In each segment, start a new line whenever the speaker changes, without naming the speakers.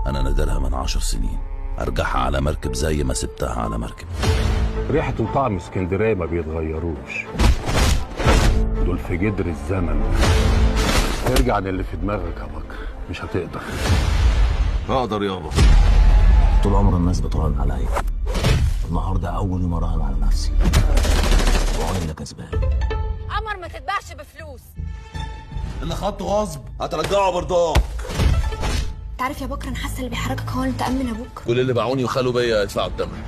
انا نادرها من 10 سنين، ارجعها على مركب زي ما سبتها على مركب.
ريحة وطعم اسكندرية ما بيتغيروش، دول في جدر الزمن. ارجع عن اللي في دماغك يا بكر، مش هتقدر.
اقدر يابا.
طول عمر الناس بتراهن عليا، النهارده اول يوم اراهن على نفسي وانا اللي كسبان.
عمر ما تتباعش بفلوس،
اللي خدته غصب هترجعه برضاك.
انت عارف يا بكر انا حاسه اللي بيحركك هو اللي تأمن ابوك.
كل اللي باعوني وخلوا بيا يدفعوا الثمن.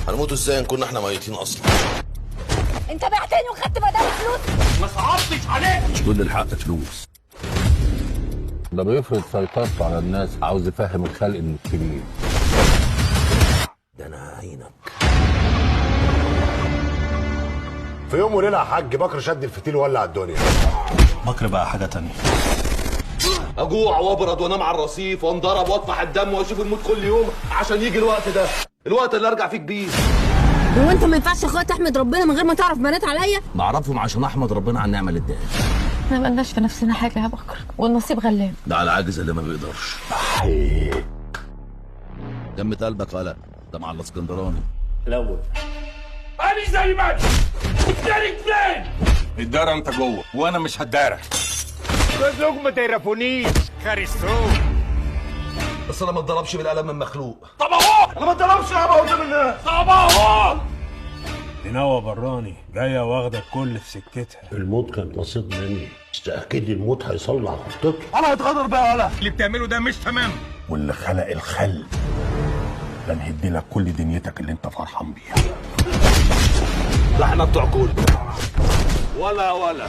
هنموتوا ازاي ان كنا احنا ميتين اصلا؟
انت بعتني وخدت بدل فلوس.
ما صعبتش عليك.
مش كل الحق فلوس.
ده بيفرض سيطرته على الناس، عاوز يفهم الخلق انه كبير.
ده انا هعينك.
في يوم وليله يا حاج بكر شد الفتيل وولع الدنيا.
بكر بقى حاجه تانية.
اجوع وابرد وانام على الرصيف وانضرب واطفح الدم واشوف الموت كل يوم عشان يجي الوقت ده، الوقت اللي ارجع فيه كبير.
هو انت ما ينفعش يا اخويا تحمد ربنا من غير ما تعرف بنات عليا؟
بعرفهم عشان احمد ربنا على النعمه اللي اداها.
احنا ما قلناش في نفسنا حاجه يا بكر، والنصيب غلاب.
ده على العاجز اللي ما بيقدرش. دم قلبك قلق، ده مع الاسكندراني.
الاول انا زي ما التاني فين؟
الدار انت جوه وانا مش هتدارك.
جوزك ما تعرفونيش خرسوه.
بس انا ما اتضربش بالقلم من مخلوق.
طب اهو انا ما اتضربش يابا قدام الناس. طب اهو
نوى براني جايه واخده الكل في سكتها.
الموت كان نصيب مني، بس اكيد الموت هيصلح خطته.
انا هتغدر بقى ولا اللي بتعمله ده مش تمام.
واللي خلق الخل ده نهدي لك كل دنيتك اللي انت فرحان بيها.
لا احنا بتوع كل ولا